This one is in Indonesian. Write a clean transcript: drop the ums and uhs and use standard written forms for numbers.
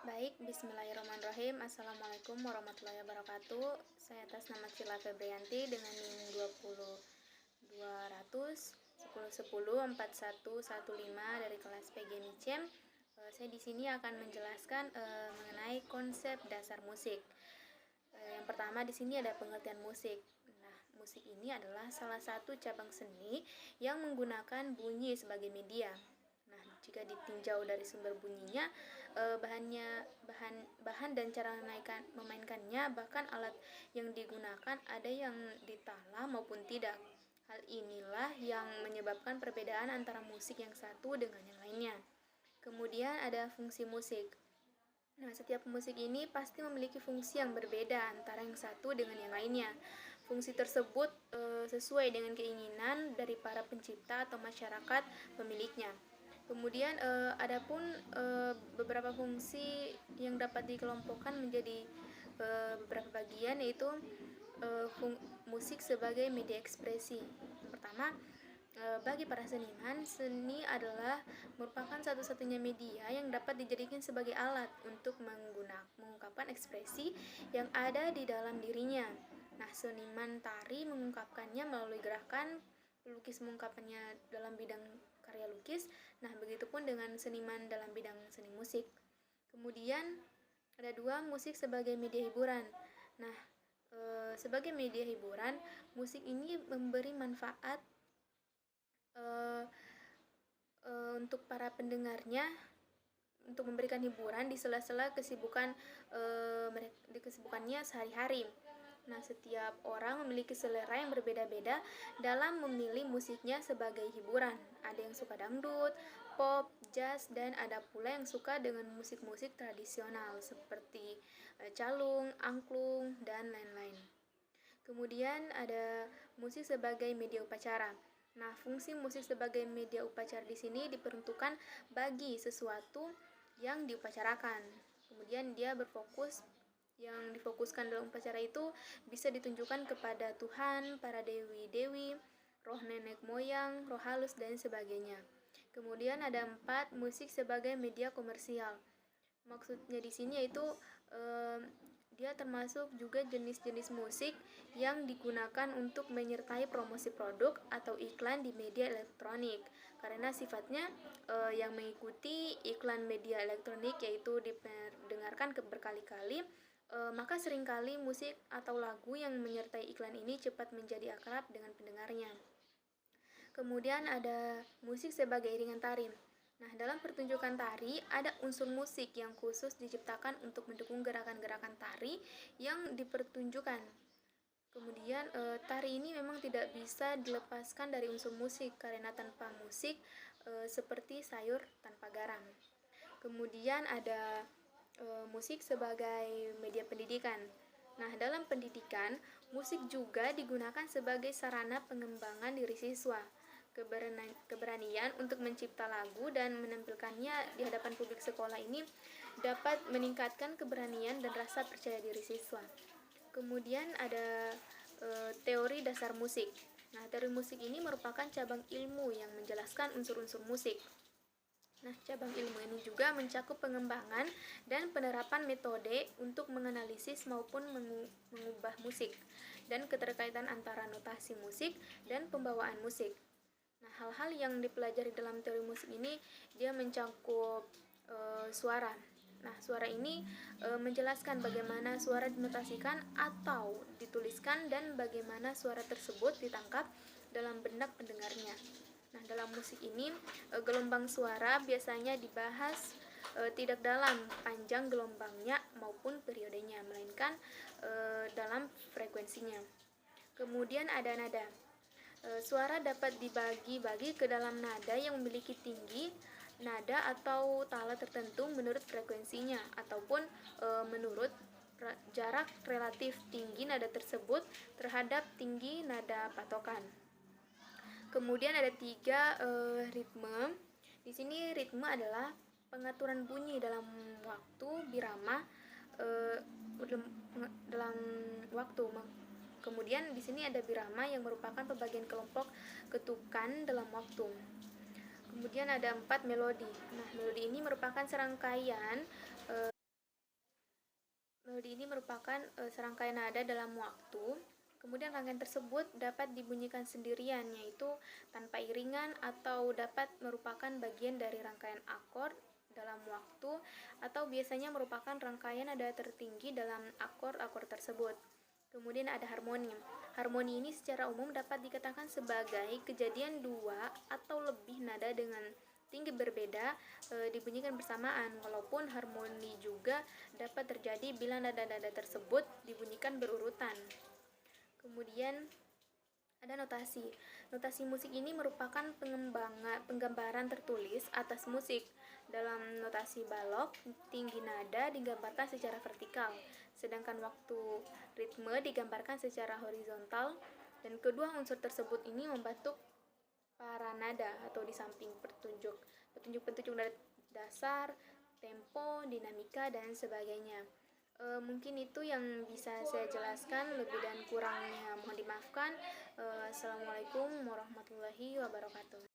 Baik, bismillahirrahmanirrahim. Assalamualaikum warahmatullahi wabarakatuh. Saya atas nama Cila Febrianti dengan NIM 20 200 10 10 4115 dari kelas PG MICEM. Saya di sini akan menjelaskan mengenai konsep dasar musik. Yang pertama di sini ada pengertian musik. Nah, musik ini adalah salah satu cabang seni yang menggunakan bunyi sebagai media. Nah, jika ditinjau dari sumber bunyinya, bahan dan cara memainkannya, bahkan alat yang digunakan ada yang ditala maupun tidak. Hal inilah yang menyebabkan perbedaan antara musik yang satu dengan yang lainnya. Kemudian ada fungsi musik. Nah, setiap musik ini pasti memiliki fungsi yang berbeda antara yang satu dengan yang lainnya. Fungsi tersebut sesuai dengan keinginan dari para pencipta atau masyarakat pemiliknya. Kemudian adapun beberapa fungsi yang dapat dikelompokkan menjadi beberapa bagian, yaitu musik sebagai media ekspresi. Pertama, bagi para seniman, seni adalah merupakan satu-satunya media yang dapat dijadikan sebagai alat untuk mengungkapkan ekspresi yang ada di dalam dirinya. Nah, seniman tari mengungkapkannya melalui gerakan, pelukis mengungkapkannya dalam bidang karya lukis. Nah, begitupun dengan seniman dalam bidang seni musik. Kemudian ada dua, musik sebagai media hiburan. Nah, sebagai media hiburan, musik ini memberi manfaat untuk para pendengarnya, untuk memberikan hiburan di sela-sela kesibukannya sehari-hari. Nah, setiap orang memiliki selera yang berbeda-beda dalam memilih musiknya sebagai hiburan. Ada yang suka dangdut, pop, jazz, dan ada pula yang suka dengan musik-musik tradisional seperti calung, angklung, dan lain-lain. Kemudian ada musik sebagai media upacara. Nah, fungsi musik sebagai media upacara di sini diperuntukkan bagi sesuatu yang diupacarakan. Kemudian dia yang difokuskan dalam upacara itu bisa ditunjukkan kepada Tuhan, para dewi-dewi, roh nenek moyang, roh halus, dan sebagainya. Kemudian ada 4, musik sebagai media komersial. Maksudnya di sini yaitu dia termasuk juga jenis-jenis musik yang digunakan untuk menyertai promosi produk atau iklan di media elektronik, karena sifatnya yang mengikuti iklan media elektronik yaitu diperdengarkan berkali-kali, maka seringkali musik atau lagu yang menyertai iklan ini cepat menjadi akrab dengan pendengarnya. Kemudian ada musik sebagai iringan tari. Nah, dalam pertunjukan tari ada unsur musik yang khusus diciptakan untuk mendukung gerakan-gerakan tari yang dipertunjukkan. Kemudian tari ini memang tidak bisa dilepaskan dari unsur musik, karena tanpa musik seperti sayur tanpa garam. Kemudian ada musik sebagai media pendidikan. Nah, dalam pendidikan, musik juga digunakan sebagai sarana pengembangan diri siswa. Keberanian untuk mencipta lagu dan menampilkannya di hadapan publik sekolah ini dapat meningkatkan keberanian dan rasa percaya diri siswa. Kemudian ada teori dasar musik. Nah, teori musik ini merupakan cabang ilmu yang menjelaskan unsur-unsur musik. Nah, cabang ilmu ini juga mencakup pengembangan dan penerapan metode untuk menganalisis maupun mengubah musik, dan keterkaitan antara notasi musik dan pembawaan musik. Nah, hal-hal yang dipelajari dalam teori musik ini dia mencakup suara. Nah, suara ini menjelaskan bagaimana suara dinotasikan atau dituliskan dan bagaimana suara tersebut ditangkap dalam benak pendengarnya. Nah, dalam musik ini gelombang suara biasanya dibahas tidak dalam panjang gelombangnya maupun periodenya, melainkan dalam frekuensinya. Kemudian ada nada. Suara dapat dibagi-bagi ke dalam nada yang memiliki tinggi nada atau tala tertentu menurut frekuensinya, ataupun menurut jarak relatif tinggi nada tersebut terhadap tinggi nada patokan. Kemudian ada 3, ritme. Di sini ritme adalah pengaturan bunyi dalam waktu birama dalam waktu. Kemudian di sini ada birama yang merupakan pembagian kelompok ketukan dalam waktu. Kemudian ada 4, melodi. Nah, melodi ini merupakan serangkaian Melodi ini merupakan serangkaian nada dalam waktu. Kemudian rangkaian tersebut dapat dibunyikan sendirian, yaitu tanpa iringan, atau dapat merupakan bagian dari rangkaian akord dalam waktu, atau biasanya merupakan rangkaian nada tertinggi dalam akord-akord tersebut. Kemudian ada harmoni. Harmoni ini secara umum dapat dikatakan sebagai kejadian dua atau lebih nada dengan tinggi berbeda dibunyikan bersamaan, walaupun harmoni juga dapat terjadi bila nada-nada tersebut dibunyikan berurutan. Kemudian ada notasi. Notasi musik ini merupakan penggambaran tertulis atas musik. Dalam notasi balok, tinggi nada digambarkan secara vertikal, sedangkan waktu ritme digambarkan secara horizontal, dan kedua unsur tersebut ini membentuk para nada atau di samping petunjuk dasar, tempo, dinamika, dan sebagainya. Mungkin itu yang bisa saya jelaskan, lebih dan kurangnya mohon dimaafkan. Assalamualaikum warahmatullahi wabarakatuh.